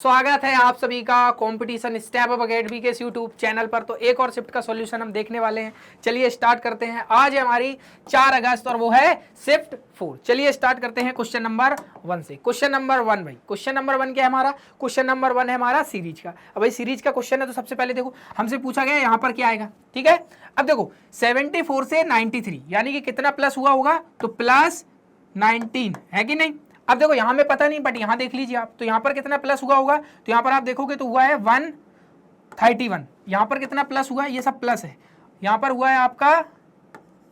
स्वागत है आप सभी का कंपटीशन स्टेप अप अकेडमी के यूट्यूब चैनल पर। तो एक और शिफ्ट का सॉल्यूशन हम देखने वाले हैं। चलिए स्टार्ट करते हैं। आज है हमारी 4 अगस्त और वो है शिफ्ट 4। चलिए स्टार्ट करते हैं क्वेश्चन नंबर 1 से। क्वेश्चन नंबर 1 भाई, क्वेश्चन नंबर 1 क्या है हमारा? क्वेश्चन नंबर 1 है हमारा सीरीज का। अब भाई सीरीज का क्वेश्चन है तो सबसे पहले देखो हमसे पूछा गया यहाँ पर क्या आएगा, ठीक है। अब देखो 74 से 93 यानी कि कितना प्लस हुआ होगा, तो प्लस 19 है कि नहीं। अब देखो यहां में पता नहीं बट यहां देख लीजिए आप, तो यहां पर कितना प्लस हुआ होगा, तो यहां पर आप देखोगे तो हुआ है 131। यहां पर कितना प्लस हुआ है, ये सब प्लस है। यहां पर हुआ है आपका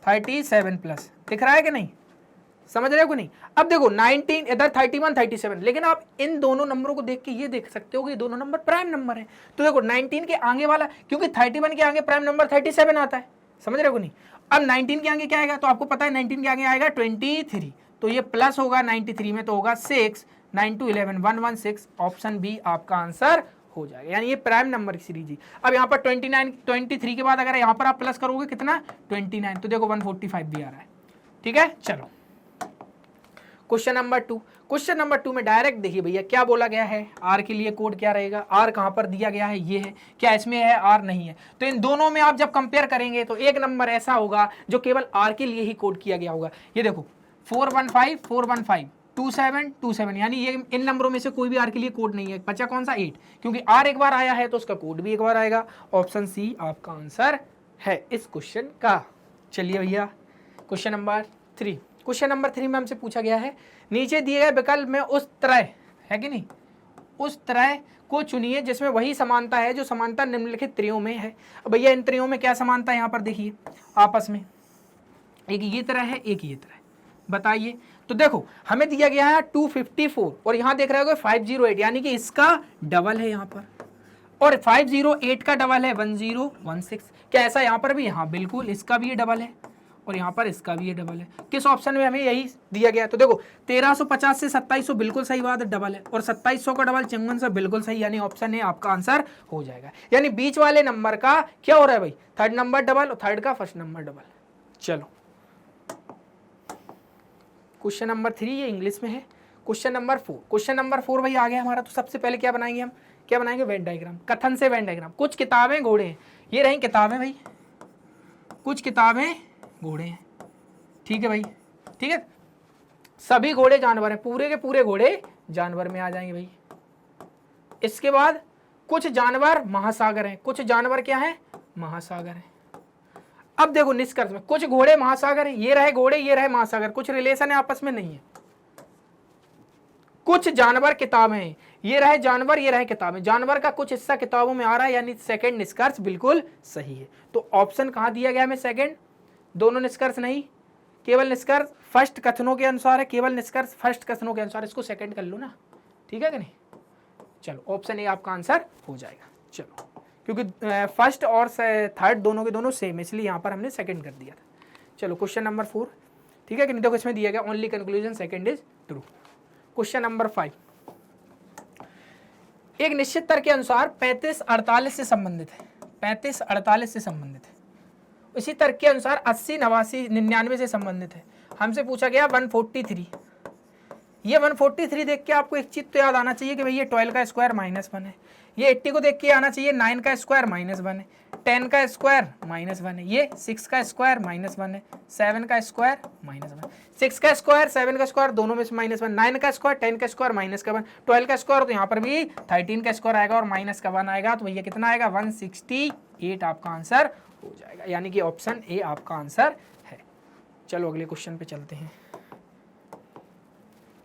37 प्लस, दिख रहा है कि नहीं, समझ रहे हो कि नहीं। अब देखो 19 इधर 31 37, लेकिन आप इन दोनों नंबरों को देख के ये देख सकते हो कि दोनों नंबर प्राइम नंबर है। तो देखो 19 के आगे वाला, क्योंकि 31 के आगे प्राइम नंबर 37 आता है, समझ रहे हो कि नहीं। अब 19 के आगे क्या आएगा, तो आपको पता है 19 के आगे आएगा 23, तो ये प्लस होगा 93 में, तो होगा 6 9 2 11 116। ऑप्शन बी आपका आंसर हो जाएगा, यानी ये प्राइम नंबर की सीरीज है। अब यहाँ पर 23 के बाद अगर यहाँ पर आप प्लस करोगे कितना 29, तो देखो 145 भी आ रहा है, ठीक है। चलो क्वेश्चन नंबर 2। क्वेश्चन नंबर 2 में डायरेक्ट देखिए भैया क्या बोला गया है, आर के लिए कोड क्या रहेगा। आर कहाँ पर दिया गया है, ये है, क्या इसमें है, आर नहीं है। तो इन दोनों में आप जब कंपेयर करेंगे तो एक नंबर ऐसा होगा जो केवल आर के लिए ही कोड किया गया होगा। ये देखो 415 415 27 27, यानी ये इन नंबरों में से कोई भी आर के लिए कोड नहीं है। बचा कौन सा 8, क्योंकि आर एक बार आया है तो उसका कोड भी एक बार आएगा। ऑप्शन सी आपका आंसर है इस क्वेश्चन का। चलिए भैया क्वेश्चन नंबर 3। क्वेश्चन नंबर 3 में हमसे पूछा गया है, नीचे दिए गए विकल्प में उस तरह है कि नहीं, उस तरह को चुनिए जिसमें वही समानता है जो समानता निम्नलिखित त्रियों में है। अब भैया इन त्रियों में क्या समानता है, यहाँ पर देखिए आपस में, एक ये तरह है एक ये तरह, बताइए। तो देखो हमें दिया गया है 254 और यहाँ देख रहे हो 508, यानी कि इसका डबल है यहाँ पर, और 508 का डबल है 1016। क्या ऐसा यहाँ पर भी, हाँ बिल्कुल, इसका भी ये डबल है और यहाँ पर इसका भी ये डबल है। किस ऑप्शन में हमें यही दिया गया है। तो देखो 1350 से 2700 बिल्कुल सही बात है, डबल है, और 2700 का डबल 54 से बिल्कुल सही, यानी ऑप्शन ए आपका आंसर हो जाएगा। यानी बीच वाले नंबर का क्या हो रहा है भाई, थर्ड नंबर डबल और थर्ड का फर्स्ट नंबर डबल। चलो क्वेश्चन नंबर 3 ये इंग्लिश में है। Question number 4। क्वेश्चन नंबर 4 भाई आ गया हमारा। तो सबसे पहले क्या बनाएंगे हम, क्या बनाएंगे, वेन डायग्राम, कथन से वेन डायग्राम। कुछ किताबें घोड़े हैं, ये रही किताबें भाई, कुछ किताबें घोड़े हैं, ठीक है भाई, ठीक है। सभी घोड़े जानवर हैं, पूरे के पूरे घोड़े जानवर में आ जाएंगे भाई। इसके बाद कुछ जानवर महासागर हैं, कुछ जानवर क्या है, महासागर हैं। अब देखो निष्कर्ष में, कुछ घोड़े महासागर है, ये रहे घोड़े ये रहे महासागर, कुछ रिलेशन है आपस में, नहीं है। कुछ जानवर किताबें हैं, ये रहे जानवर ये रहे किताबें, जानवर का कुछ हिस्सा किताबों में आ रहा है, यानी सेकंड निष्कर्ष बिल्कुल सही है। तो ऑप्शन कहां दिया गया हमें, सेकंड। दोनों निष्कर्ष नहीं, केवल निष्कर्ष फर्स्ट कथनों के अनुसार है, केवल निष्कर्ष फर्स्ट कथनों के अनुसार, इसको सेकंड कर लो ना, ठीक है कि नहीं। चलो ऑप्शन ए आपका आंसर हो जाएगा। चलो क्योंकि फर्स्ट और थर्ड दोनों के दोनों सेम, इसलिए यहाँ पर हमने सेकंड कर दिया था। चलो क्वेश्चन नंबर 4, ठीक है कि नहीं। देखो इसमें दिया गया only conclusion second is true. Question number 5, एक निश्चित तर्क के अनुसार 35 48 से संबंधित है, 35 48 से संबंधित है। इसी तर्क के अनुसार 80 89 99 से संबंधित है। हमसे पूछा गया 143। ये 143 देख के आपको एक चीज तो याद आना चाहिए कि भाई ये 12 का स्क्वायर -1 है। ये 80 को देख के आना चाहिए 9 का स्क्वायर -1 है, 10 का स्क्वायर -1 है, ये 6 का स्क्वायर -1 है, 7 का स्क्वायर -1, 6 का स्क्वायर 7 का स्क्वायर दोनों में से -1, 9 का स्क्वायर 10 का स्क्वायर -1, 12 का स्क्वायर तो यहाँ पर भी 13 का स्क्वायर आएगा और -1 आएगा, तो भैया कितना आएगा 168 आपका आंसर हो जाएगा, यानी कि ऑप्शन ए आपका आंसर है। चलो अगले क्वेश्चन पे चलते हैं।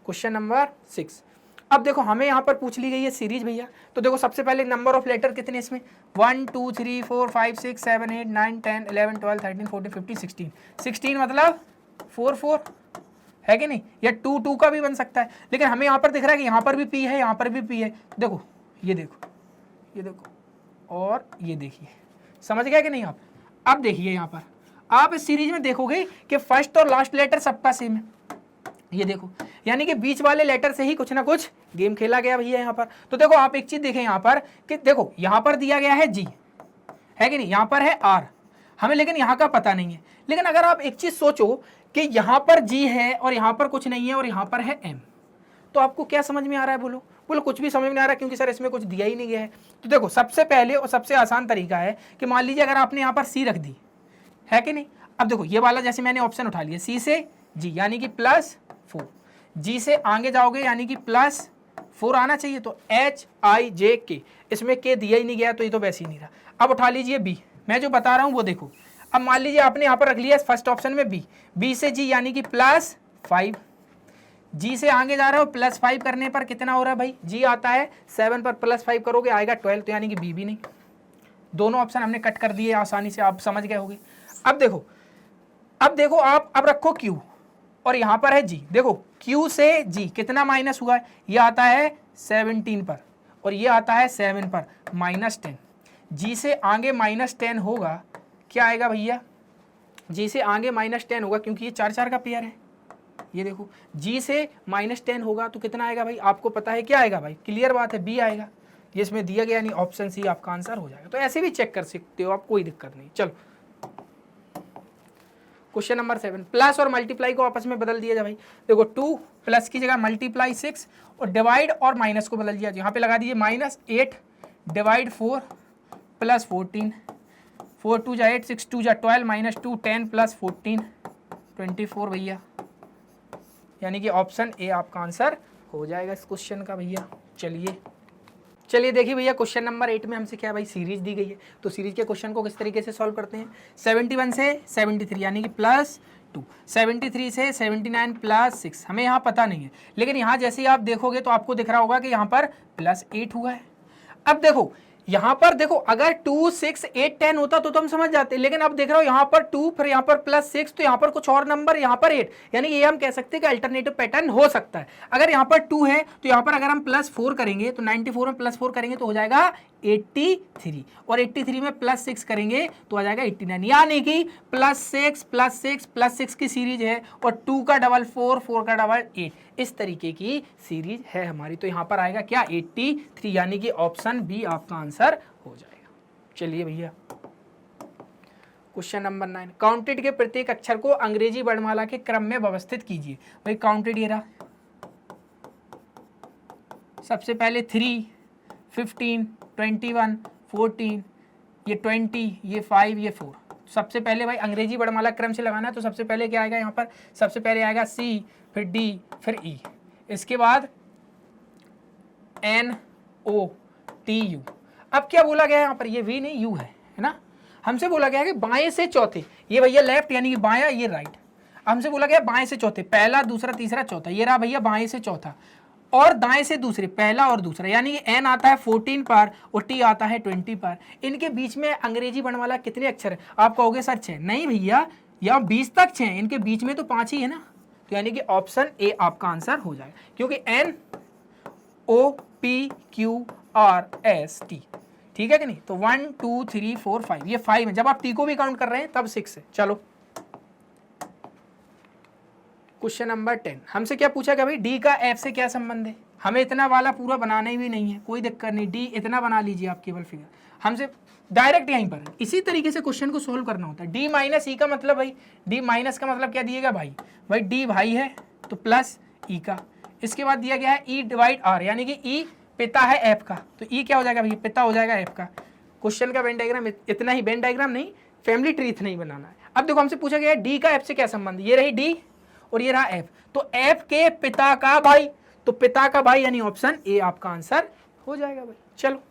Question number 6। अब देखो हमें यहाँ पर पूछ ली गई है सीरीज भैया। तो देखो सबसे पहले नंबर ऑफ लेटर कितने इसमें, 1 2 3 4 5 6 7 8 9 10 11 12 13 14 15 16, 16 मतलब 4 4 है कि नहीं, या 2 2 का भी बन सकता है, लेकिन हमें यहाँ पर दिख रहा है कि यहाँ पर भी पी है यहाँ पर भी पी है। देखो ये देखो ये देखो और ये देखिए, समझ गया कि नहीं आप। अब देखिए यहाँ पर आप इस सीरीज में देखोगे कि फर्स्ट और लास्ट लेटर सबका सेम है, ये देखो, यानी कि बीच वाले लेटर से ही कुछ ना कुछ गेम खेला गया भैया यहाँ पर। तो देखो आप एक चीज देखें यहाँ पर कि देखो यहाँ पर दिया गया है जी, है कि नहीं, यहाँ पर है आर, हमें लेकिन यहाँ का पता नहीं है। लेकिन अगर आप एक चीज सोचो कि यहाँ पर जी है और यहाँ पर कुछ नहीं है और यहाँ पर है एम, तो आपको क्या समझ में आ रहा है, बोलो बोले कुछ भी समझ में नहीं आ रहा क्योंकि सर इसमें कुछ दिया ही नहीं गया है। तो देखो सबसे पहले और सबसे आसान तरीका है कि मान लीजिए अगर आपने यहाँ पर सी रख दी है कि नहीं। अब देखो ये वाला जैसे मैंने ऑप्शन उठा लिया सी से जी यानी कि +4, जी से आगे जाओगे यानी कि +4 आना चाहिए, तो HIJK, इसमें के दिया ही नहीं गया तो ये तो वैसे ही नहीं रहा। अब उठा लीजिए बी, मैं जो बता रहा हूँ वो देखो। अब मान लीजिए आपने यहाँ पर रख लिया फर्स्ट ऑप्शन में बी से जी यानी कि +5, जी से आगे जा रहे हो +5 करने पर कितना हो रहा है भाई, जी आता है 7 पर +5 करोगे आएगा 12, तो यानी कि बी भी नहीं। दोनों ऑप्शन हमने कट कर दिए आसानी से, आप समझ गए होंगे। अब देखो आप अब रखो क्यू और यहाँ पर है जी, देखो क्यू से जी कितना माइनस हुआ है, ये आता है 17 पर और ये आता है 7 पर -10, जी से आगे -10 होगा, क्या आएगा भैया, जी से आगे -10 होगा क्योंकि ये 4 का पेयर है। ये देखो जी से -10 होगा तो कितना आएगा भाई, आपको पता है क्या आएगा भाई, क्लियर बात है बी आएगा, ये इसमें दिया गया नहीं, ऑप्शन सी आपका आंसर हो जाएगा। तो ऐसे भी चेक कर सकते हो आप, कोई दिक्कत नहीं। चलो क्वेश्चन नंबर 7, प्लस और मल्टीप्लाई को आपस में बदल दिया जाए भाई। देखो 2 प्लस की जगह मल्टीप्लाई 6 और डिवाइड और माइनस को बदल दिया, यहाँ पे लगा दीजिए -8 डिवाइड 4 प्लस 14, 4 2 जा 8, 6 2 जा 12, -2 10 प्लस 14 24 भैया, यानी कि ऑप्शन ए आपका आंसर हो जाएगा इस क्वेश्चन का भैया। चलिए देखिए भैया क्वेश्चन नंबर 8 में हमसे क्या भाई सीरीज दी गई है, तो सीरीज के क्वेश्चन को किस तरीके से सॉल्व करते हैं। 71 से 73 यानी कि +2, 73 से 79 +6, हमें यहाँ पता नहीं है, लेकिन यहाँ जैसे ही आप देखोगे तो आपको दिख रहा होगा कि यहाँ पर +8 हुआ है। अब देखो यहाँ पर देखो अगर 2 6 8 10 होता तो हम समझ जाते, लेकिन अब देख रहे हो यहाँ पर 2 फिर यहाँ पर +6 तो यहाँ पर कुछ और नंबर, यहाँ पर 8, यानी ये हम कह सकते हैं कि अल्टरनेटिव पैटर्न हो सकता है। अगर यहाँ पर 2 है तो यहाँ पर अगर हम +4 करेंगे तो 94 में +4 करेंगे तो हो जाएगा 83, और 83 में +6 करेंगे तो आ जाएगा 89, यानी कि +6 +6 +6 की सीरीज है और 2 का डबल 4, 4 का डबल 8, इस तरीके की सीरीज है हमारी। तो यहाँ पर आएगा क्या 83, यानी कि ऑप्शन बी आपका आंसर हो जाएगा। चलिए भैया क्वेश्चन नंबर 9, काउंटेड के प्रत्येक अक्षर को अंग्रेजी वर्णमाला के क्रम में व्यवस्थित कीजिए। भाई काउंटेड ये रहा, सबसे पहले 3 15 21 14, ये 20, ये 5, ये 4। सबसे पहले भाई अंग्रेजी वर्णमाला क्रम से लगाना है, तो सबसे पहले क्या आएगा यहाँ पर, सबसे पहले आएगा C, फिर D, फिर E, इसके बाद N O T U। अब क्या बोला गया है यहाँ पर, ये V नहीं U है ना, हमसे बोला गया है कि बाएं से चौथे, ये भैया लेफ्ट यानी कि बायां, ये राइट, हमसे बोला गया बाएं से चौथे, पहला दूसरा तीसरा चौथा, ये रहा भैया बाएं से चौथा, और दाएं से दूसरे, पहला और दूसरा, यानी कि N आता है 14 पर और T आता है 20 पर। इनके बीच में अंग्रेजी वर्णमाला कितने अक्षर है, आप कहोगे सर 6, नहीं भैया यहाँ 20 तक 6, इनके बीच में तो 5 ही है ना, तो यानी कि ऑप्शन ए आपका आंसर हो जाएगा, क्योंकि N O P Q R S T, ठीक है कि नहीं। तो 1 2 3 4 5, ये 5 है, जब आप T को भी काउंट कर रहे हैं तब 6 है। चलो क्वेश्चन नंबर 10, हमसे क्या पूछा कि भाई डी का एफ से क्या संबंध है। हमें इतना वाला पूरा बनाना ही भी नहीं है, कोई दिक्कत नहीं, डी इतना बना लीजिए आप केवल फिगर, हमसे डायरेक्ट यहीं पर इसी तरीके से क्वेश्चन को सोल्व करना होता है। डी माइनस ई का मतलब भाई, डी माइनस का मतलब क्या दिएगा भाई, भाई डी भाई है तो प्लस ई का, इसके बाद दिया गया है ई डिवाइड आर, यानी कि ई पिता है एफ का, तो ई क्या हो जाएगा भैया, पिता हो जाएगा एफ का। क्वेश्चन का वेन डायग्राम इतना ही, वेन डायग्राम नहीं, फैमिली ट्रीथ नहीं बनाना है। अब देखो हमसे पूछा गया है डी का एफ से क्या संबंध, ये रही डी और ये रहा एफ, तो एफ के पिता का भाई, तो पिता का भाई यानी ऑप्शन ए आपका आंसर हो जाएगा भाई। चलो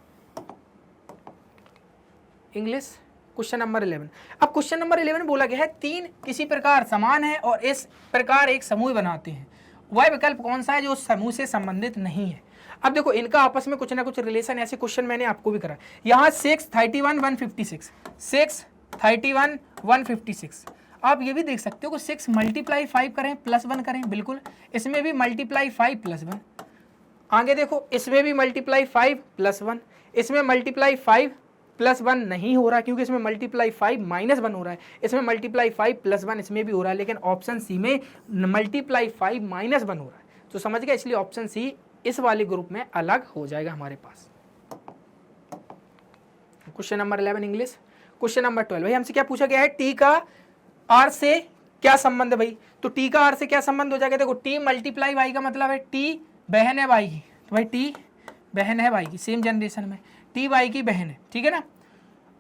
इंग्लिश क्वेश्चन नंबर 11, अब क्वेश्चन नंबर 11 बोला गया है तीन किसी प्रकार समान है और इस प्रकार एक समूह बनाते हैं, वह विकल्प कौन सा है जो उस समूह से संबंधित नहीं है। अब देखो इनका आपस में कुछ ना कुछ रिलेशन, ऐसे क्वेश्चन मैंने आपको भी करा, यहाँ 6 31 156, 6 31 156, आप ये भी देख सकते हो कि 6 मल्टीप्लाई 5 करें प्लस 1 करें, बिल्कुल इसमें भी मल्टीप्लाई 5 प्लस 1, आगे देखो इसमें भी मल्टीप्लाई 5 प्लस 1, इसमें मल्टीप्लाई 5 प्लस 1 नहीं हो रहा क्योंकि इसमें मल्टीप्लाई 5 माइनस 1 हो रहा है, इसमें मल्टीप्लाई 5 प्लस 1 इसमें भी हो रहा है, लेकिन ऑप्शन सी में मल्टीप्लाई 5 माइनस 1 हो रहा है, तो समझ गए, इसलिए ऑप्शन सी इस वाले ग्रुप में अलग हो जाएगा हमारे पास। Question number 11 English. Question number 12, भाई हमसे क्या पूछा गया है, टी का आर से क्या संबंध है भाई, तो टी का आर से क्या संबंध हो जाएगा, देखो टी मल्टीप्लाई वाई का मतलब है टी बहन है वाई की, तो भाई टी बहन है वाई की, सेम जनरेशन में, टी वाई की बहन है, ठीक है ना।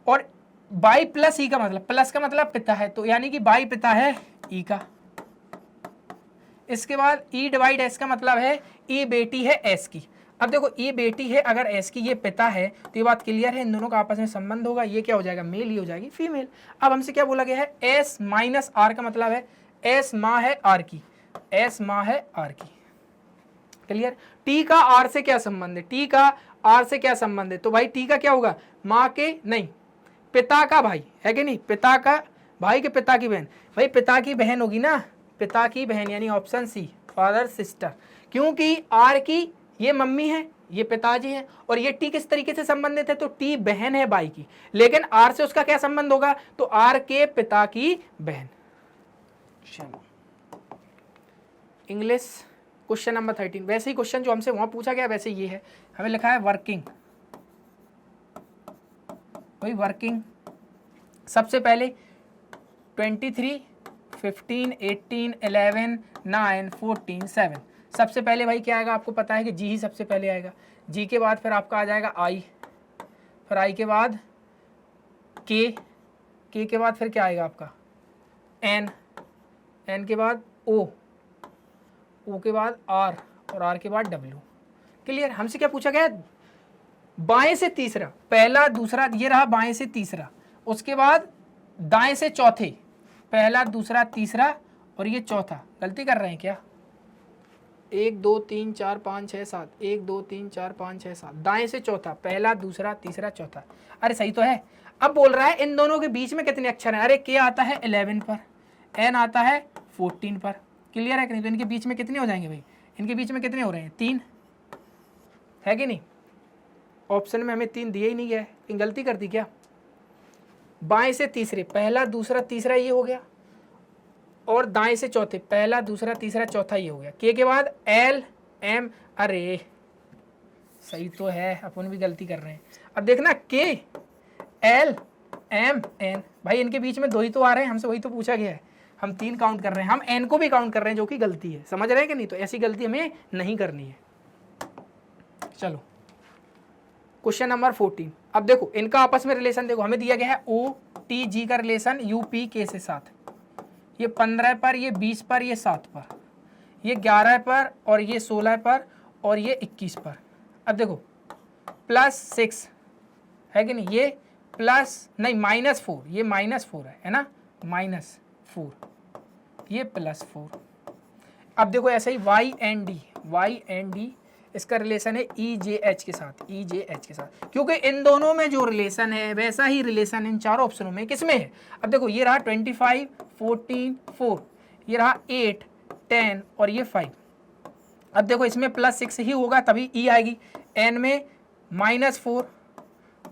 और बाई प्लस ई का मतलब, प्लस का मतलब पिता है, तो यानी कि बाई पिता है ई का। इसके बाद ई डिवाइड एस का मतलब है ई बेटी है एस की। अब देखो ई बेटी है अगर एस की, ये पिता है, तो ये बात क्लियर है, इन दोनों का आपस में संबंध होगा, ये क्या हो जाएगा मेल, ही हो जाएगी फीमेल। अब हमसे क्या बोला गया है, एस माइनस आर का मतलब है एस माँ है आर की, एस माँ है आर की, क्लियर। टी का आर से क्या संबंध है, टी का आर से क्या संबंध है, तो भाई टी का क्या होगा, माँ के नहीं पिता का भाई है कि नहीं, पिता का भाई के पिता की बहन, भाई पिता की बहन होगी ना, पिता की बहन, यानी ऑप्शन सी फादर सिस्टर, क्योंकि आर की ये मम्मी है, ये पिताजी है, और ये टी किस तरीके से संबंधित है, तो टी बहन है बाई की, लेकिन आर से उसका क्या संबंध होगा, तो आर के पिता की बहन। चलो इंग्लिश क्वेश्चन नंबर 13, वैसे ही क्वेश्चन जो हमसे वहां पूछा गया वैसे ये है, हमें लिखा है वर्किंग, वही वर्किंग। सबसे पहले 23, 15, 18, 11, 9, 14, 7, सबसे पहले भाई क्या आएगा, आपको पता है कि जी ही सबसे पहले आएगा, जी के बाद फिर आपका आ जाएगा आई, फिर आई के बाद के के बाद फिर क्या आएगा आपका एन, एन के बाद ओ के बाद आर, और आर के बाद डब्ल्यू, क्लियर। हमसे क्या पूछा गया, बाएं से तीसरा, पहला दूसरा, ये रहा बाएं से तीसरा, उसके बाद दाएं से चौथे, पहला दूसरा तीसरा और ये चौथा, गलती कर रहे हैं क्या, 1 2 3 4 5 6 7, 1 2 3 4 5 6 7, दाएं से चौथा, पहला दूसरा तीसरा चौथा, अरे सही तो है। अब बोल रहा है इन दोनों के बीच में कितने अक्षर हैं, अरे के आता है 11 पर, एन आता है 14 पर, क्लियर है कि नहीं, तो इनके बीच में कितने हो जाएंगे भाई, इनके बीच में कितने हो रहे हैं 3, है कि नहीं। ऑप्शन में हमें 3 दिए ही नहीं गया है, गलती कर दी क्या, बाएं से तीसरे, पहला दूसरा तीसरा ये हो गया, और दाएं से चौथे, पहला दूसरा तीसरा चौथा ये हो गया, के बाद एल एम, अरे सही तो है, अपन भी गलती कर रहे हैं। अब देखना के एल एम एन, भाई इनके बीच में 2 ही तो आ रहे हैं, हमसे वही तो पूछा गया है, हम 3 काउंट कर रहे हैं, हम एन को भी काउंट कर रहे हैं, जो कि गलती है, समझ रहे हैं कि नहीं, तो ऐसी गलती हमें नहीं करनी है। चलो क्वेश्चन नंबर 14, अब देखो इनका आपस में रिलेशन देखो, हमें दिया गया है ओ टी जी का रिलेशन यू पी के से साथ, ये 15 पर, ये 20 पर, ये 7 पर, ये 11 पर, और ये 16 पर, और ये 21 पर। अब देखो +6 है कि नहीं, ये प्लस नहीं -4, ये -4 है ना, -4, ये +4। अब देखो ऐसे ही वाई एंड डी इसका रिलेशन है ई जे एच के साथ, ई जे एच के साथ, क्योंकि इन दोनों में जो रिलेशन है वैसा ही रिलेशन इन चारों ऑप्शनों में किसमें है। अब देखो ये रहा 25, 14, 4, ये रहा 8, 10 और ये 5। अब देखो इसमें +6 ही होगा तभी ई आएगी, एन में -4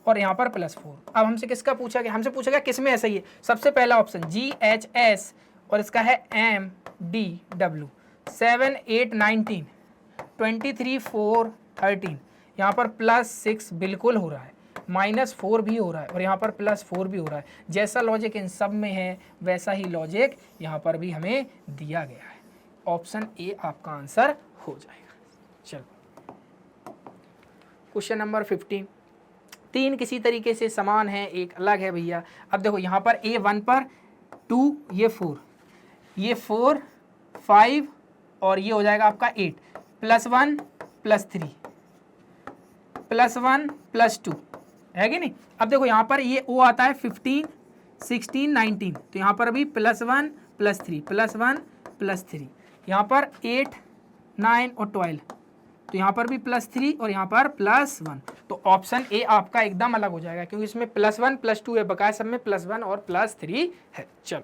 और यहाँ पर +4। अब हमसे किसका पूछा गया, हमसे पूछा गया किस में ऐसा ही है, सबसे पहला ऑप्शन GHS और इसका है MDW, 7, 8, 19, 23, 4, 13, यहाँ पर +6 बिल्कुल हो रहा है, -4 भी हो रहा है और यहाँ पर +4 भी हो रहा है। जैसा लॉजिक इन सब में है वैसा ही लॉजिक यहाँ पर भी हमें दिया गया है, ऑप्शन ए आपका आंसर हो जाएगा। चलो क्वेश्चन नंबर 15, 3 किसी तरीके से समान है, एक अलग है भैया। अब देखो यहाँ पर A1 पर 2, ये 4, ये 4, 5 और ये हो जाएगा आपका 8, +1 +3 +1 +2 है कि नहीं। अब देखो यहाँ पर ये O आता है 15, 16, 19, तो यहाँ पर भी +1 +3 +1 +3, यहाँ पर 8, 9 और 12, तो यहाँ पर भी +3 और यहाँ पर +1, तो ऑप्शन ए आपका एकदम अलग हो जाएगा क्योंकि इसमें +1 +2 है, बकाया सब में +1 और +3 है। चलो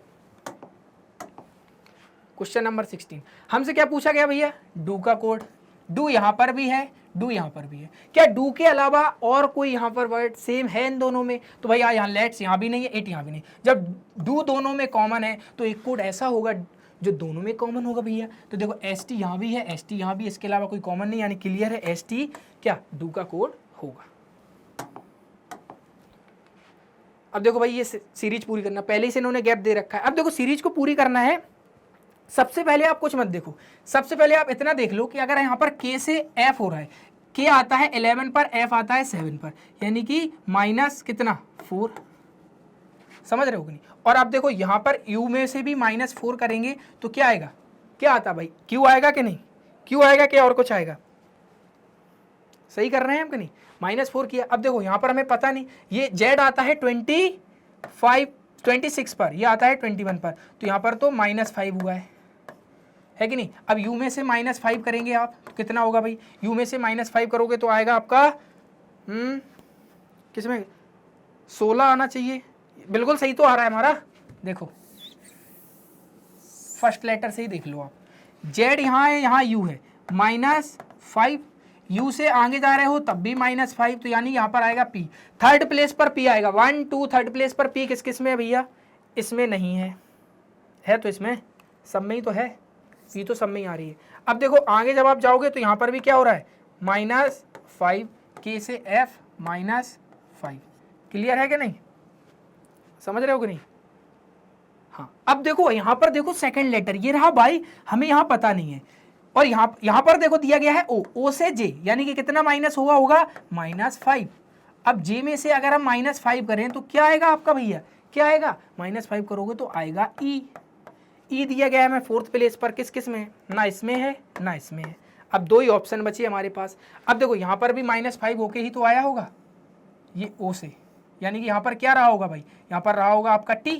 क्वेश्चन नंबर 16, हमसे क्या पूछा गया भैया, डू का कोड, डू यहाँ पर भी है, डू यहाँ पर भी है, क्या डू के अलावा और कोई यहाँ पर वर्ड सेम है इन दोनों में, तो भैया यहाँ लेट्स यहाँ भी नहीं है, 8 यहाँ भी नहीं। जब डू दोनों में कॉमन है तो एक कोड ऐसा होगा जो दोनों में कॉमन होगा भैया। तो देखो एस टी यहाँ भी है, एस टी यहाँ भी, इसके अलावा कोई कॉमन नहीं, यानी क्लियर है एस टी क्या डू का कोड होगा। अब देखो भाई ये सीरीज पूरी करना, पहले से इन्होंने गैप दे रखा है। अब देखो सीरीज को पूरी करना है, सबसे पहले आप कुछ मत देखो, सबसे पहले आप इतना देख लो कि अगर यहाँ पर के से एफ हो रहा है, k आता है 11 पर, f आता है 7 पर, यानी कि माइनस कितना 4, समझ रहे हो कि नहीं। और आप देखो यहाँ पर u में से भी -4 करेंगे तो क्या आएगा, क्या आता भाई, q आएगा कि नहीं, q आएगा क्या और कुछ आएगा, सही कर रहे हैं हम कि नहीं, -4 किया। अब देखो यहाँ पर हमें पता नहीं, ये z आता है 26 पर, ये आता है 21 पर, तो यहाँ पर तो -5 हुआ है कि नहीं। अब u में से -5 करेंगे आप तो कितना होगा भाई, u में से -5 करोगे तो आएगा आपका किसमें 16 आना चाहिए, बिल्कुल सही तो आ रहा है हमारा। देखो फर्स्ट लेटर से ही देख लो आप, z यहाँ है, यहाँ u है, -5, u से आगे जा रहे हो तब भी -5, तो यानी यहाँ पर आएगा p, थर्ड प्लेस पर p आएगा, 1 2 थर्ड प्लेस पर p किस किस में है भैया, इसमें नहीं है तो इसमें सब में ही तो है, p तो सब में ही आ रही है। अब देखो आगे जब आप जाओगे तो यहाँ पर भी क्या हो रहा है, -5, k से f -5, क्लियर है कि नहीं, समझ रहे हो कि नहीं। हाँ अब देखो यहाँ पर देखो सेकंड लेटर ये रहा भाई, हमें यहाँ पता नहीं है, और यहाँ पर देखो दिया गया है o से j, यानी कि कितना माइनस होगा -5। अब j में से अगर हम -5 करें तो क्या आएगा आपका भैया, क्या आएगा, -5 करोगे तो आएगा e दिया गया है हमें फोर्थ प्लेस पर, किस किस में, ना इसमें है ना इसमें है। अब दो ही ऑप्शन बचे हमारे पास। अब देखो यहाँ पर भी -5 होके ही तो आया होगा ये o से, यानी कि यहाँ पर क्या रहा होगा भाई, यहाँ पर रहा होगा आपका t,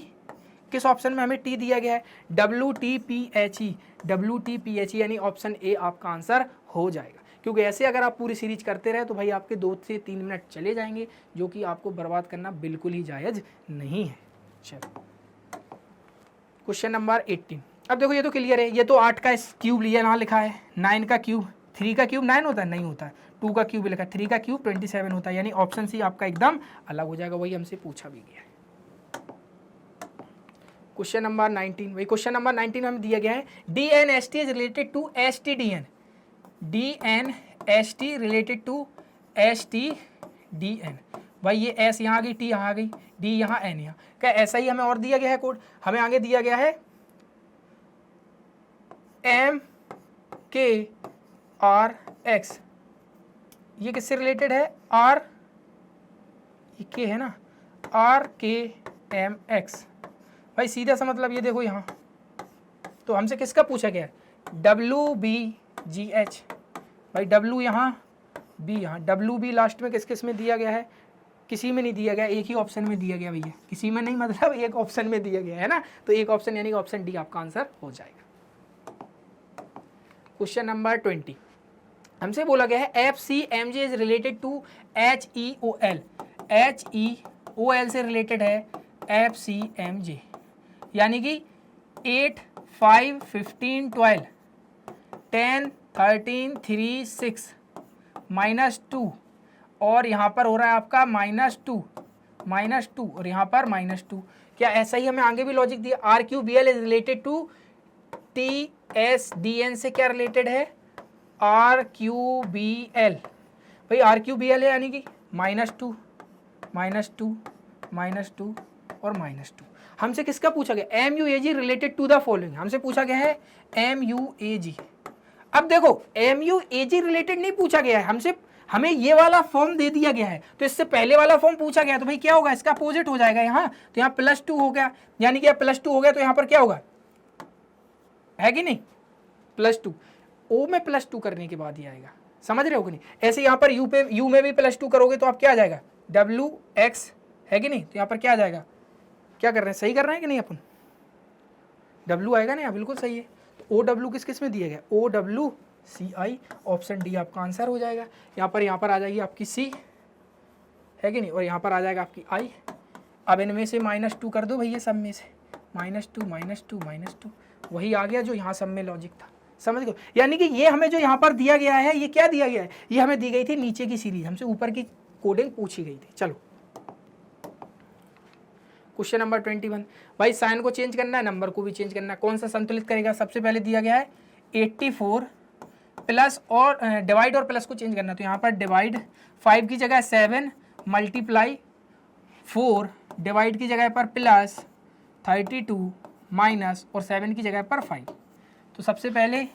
किस ऑप्शन में हमें t दिया गया है, WTPHE, यानी ऑप्शन ए आपका आंसर हो जाएगा। क्योंकि ऐसे अगर आप पूरी सीरीज करते रहे तो भाई आपके 2 से 3 मिनट चले जाएंगे, जो कि आपको बर्बाद करना बिल्कुल ही जायज़ नहीं है। चलो क्वेश्चन नंबर 18। अब देखो ये तो क्लियर है, ये तो 8 का क्यूब लिया, यहाँ लिखा है 9 का क्यूब, 3 का क्यूब 9 होता है, नहीं होता है, 2 का क्यूब लिखा है, 3 का क्यूब 27 होता है, यानी ऑप्शन सी आपका एकदम अलग हो जाएगा, वही हमसे पूछा भी गया है। क्वेश्चन नंबर 19, वही क्वेश्चन नंबर 19 में हमें दिया गया है DNST is related to STDN, DNST related to STDN, भाई ये S यहाँ आ गई, T यहाँ आ गई, D यहाँ, N यहाँ, क्या ऐसा ही हमें और दिया गया है कोड, हमें आगे दिया गया है MKRX, ये किससे रिलेटेड है, R, ये K है ना, RKMX, भाई सीधा सा मतलब ये देखो यहाँ, तो हमसे किसका पूछा गया है, WBGH, भाई W यहाँ B यहाँ, WB लास्ट में किस किस में दिया गया है, किसी में नहीं दिया गया, एक ही ऑप्शन में दिया गया भैया, किसी में नहीं मतलब एक ऑप्शन में दिया गया है ना, तो एक ऑप्शन यानी कि ऑप्शन डी आपका आंसर हो जाएगा। क्वेश्चन नंबर 20, हमसे बोला गया है FCMJ is related to HEOL, HEOL से रिलेटेड है FCMJ, यानी कि 8 5 15 12 10 13 3 6 -2, और यहाँ पर हो रहा है आपका -2 और यहाँ पर -2, क्या ऐसा ही हमें आगे भी लॉजिक दिया, RQBL is related to TSDN से क्या रिलेटेड है, RQBL, भाई RQBL है यानी कि -2 और -2। हमसे किसका पूछा गया, MUAG related to the following, हमसे पूछा गया है MUAG। अब देखो MUAG रिलेटेड नहीं पूछा गया है हमसे, हमें ये वाला फॉर्म दे दिया गया है, तो इससे पहले वाला फॉर्म पूछा गया, तो भाई क्या होगा, इसका अपोजिट हो जाएगा यहाँ, तो यहाँ +2 हो गया, यानी कि +2 हो गया तो यहाँ पर क्या होगा, है कि नहीं, +2, O में +2 करने के बाद ही आएगा, समझ रहे हो कि नहीं। ऐसे यहाँ पर U में भी +2 करोगे तो आप क्या आ जाएगा, WX, है कि नहीं, तो यहाँ पर क्या आ जाएगा, क्या कर रहे हैं, सही कर रहे हैं कि नहीं अपन, W आएगा ना, बिल्कुल सही है। तो OW किस किस में दिया गया, OWCI, ऑप्शन डी आपका आंसर हो जाएगा। यहाँ पर आ जाएगी आपकी C, है कि नहीं, और यहाँ पर आ जाएगा आपकी I। अब इनमें से -2 कर दो भैया, सब में से -2 वही आ गया जो यहाँ सब में लॉजिक था, समझ गए। यानी कि ये हमें जो यहाँ पर दिया गया है, ये क्या दिया गया है, ये हमें दी गई थी नीचे की सीरीज, हमसे ऊपर की कोडिंग पूछी गई थी। चलो क्वेश्चन नंबर 21, भाई साइन को चेंज करना है, नंबर को भी चेंज करना है, कौन सा संतुलित करेगा। सबसे पहले दिया गया है 84 प्लस और डिवाइड और प्लस को चेंज करना, तो यहाँ पर डिवाइड 5 की जगह 7 मल्टीप्लाई 4, डिवाइड की जगह पर प्लस 32 माइनस और 7 की जगह पर 5। तो सबसे पहले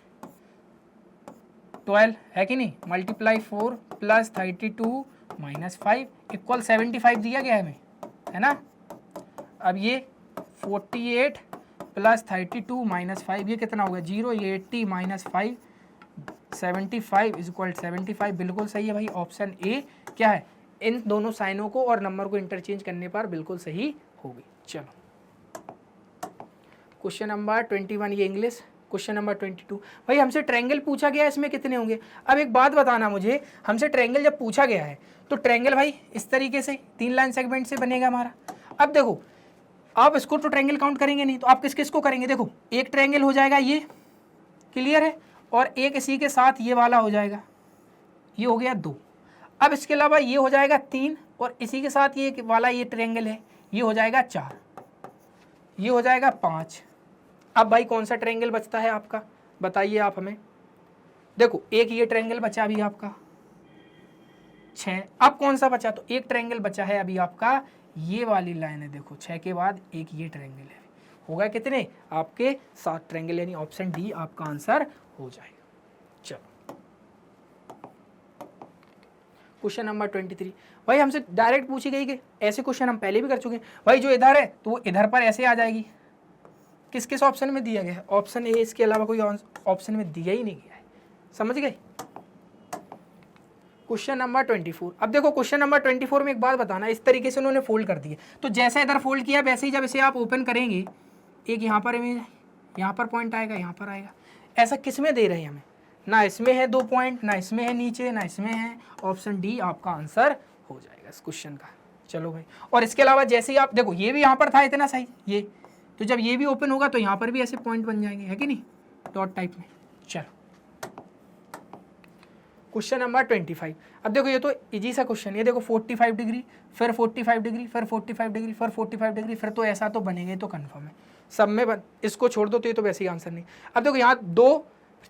12 है कि नहीं, मल्टीप्लाई 4 प्लस 32 माइनस 5 इक्वल 75 दिया गया है हमें, है ना। अब ये 48 प्लस 32 माइनस 5 ये कितना होगा 0, ये 80 माइनस 5 75 इज इक्वल 75, बिल्कुल सही है भाई, ऑप्शन ए क्या है, इन दोनों साइनों को और नंबर को इंटरचेंज करने पर बिल्कुल सही होगी। चलो क्वेश्चन नंबर 21 ये इंग्लिश। क्वेश्चन नंबर 22 भाई हमसे ट्रायंगल पूछा गया है, इसमें कितने होंगे। अब एक बात बताना मुझे, हमसे ट्रायंगल जब पूछा गया है तो ट्रायंगल भाई इस तरीके से 3 लाइन सेगमेंट से बनेगा हमारा। अब देखो आप इसको तो ट्रायंगल काउंट करेंगे नहीं, तो आप किस किस को करेंगे, देखो एक ट्रायंगल हो जाएगा ये, क्लियर है, और एक इसी के साथ ये वाला हो जाएगा, ये हो गया 2। अब इसके अलावा ये हो जाएगा 3 और इसी के साथ ये वाला ये ट्रायंगल है, ये हो जाएगा 4, ये हो जाएगा 5। अब भाई कौन सा ट्रायंगल बचता है आपका, बताइए आप हमें। देखो एक ये ट्रायंगल बचा अभी आपका 6, अब कौन सा बचा, तो एक ट्रायंगल बचा है अभी आपका, ये वाली लाइन है, देखो 6 के बाद एक ये ट्रायंगल है, होगा कितने आपके 7 ट्रायंगल, यानी ऑप्शन डी आपका आंसर हो जाएगा। चलो क्वेश्चन नंबर 23 भाई हमसे डायरेक्ट पूछी गई कि ऐसे क्वेश्चन हम पहले भी कर चुके हैं भाई, जो इधर है तो वो इधर पर ऐसे आ जाएगी, किस किस ऑप्शन में दिया गया है, ऑप्शन ए, इसके अलावा कोई ऑप्शन में दिया ही नहीं गया है, समझ गए। क्वेश्चन नंबर 24, अब देखो क्वेश्चन नंबर 24 में एक बात बताना, इस तरीके से उन्होंने फोल्ड कर दिया, तो जैसे इधर फोल्ड किया वैसे ही जब इसे आप ओपन करेंगे, एक यहाँ पर इमेज, यहाँ पर पॉइंट आएगा, यहाँ पर आएगा, ऐसा किस में दे रहे हैं हमें, ना इसमें है 2 पॉइंट, ना इसमें है नीचे, ना इसमें है, ऑप्शन डी आपका आंसर हो जाएगा इस क्वेश्चन का। चलो भाई, और इसके अलावा जैसे ही आप देखो ये भी यहाँ पर था इतना सही ये, तो जब ये भी ओपन होगा तो यहाँ पर भी ऐसे पॉइंट बन जाएंगे, है कि नहीं, डॉट टाइप में। चलो क्वेश्चन नंबर 25, अब देखो ये तो इजी सा क्वेश्चन है, देखो 45 डिग्री, फिर 45 डिग्री, फिर 45 डिग्री, फिर 45 डिग्री, फिर तो ऐसा तो बनेगा, तो कन्फर्म है सब में इसको छोड़ दो तो ये तो वैसे ही आंसर नहीं। अब देखो यहाँ 2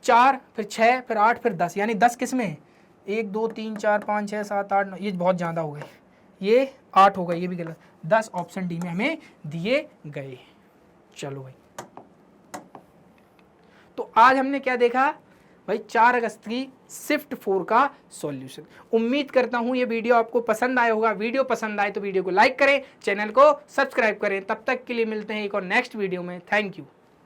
4 फिर 6 फिर 8 फिर 10, यानी 10 किस में है, 1 2 3 4 5 6 7 8 9, ये बहुत ज़्यादा हो गए, ये 8 हो गए, ये भी गलत, 10 ऑप्शन डी में हमें दिए गए। चलो भाई, तो आज हमने क्या देखा भाई, 4 अगस्त की शिफ्ट 4 का सॉल्यूशन। उम्मीद करता हूं ये वीडियो आपको पसंद आया होगा, वीडियो पसंद आए तो वीडियो को लाइक करें, चैनल को सब्सक्राइब करें। तब तक के लिए मिलते हैं एक और नेक्स्ट वीडियो में, थैंक यू।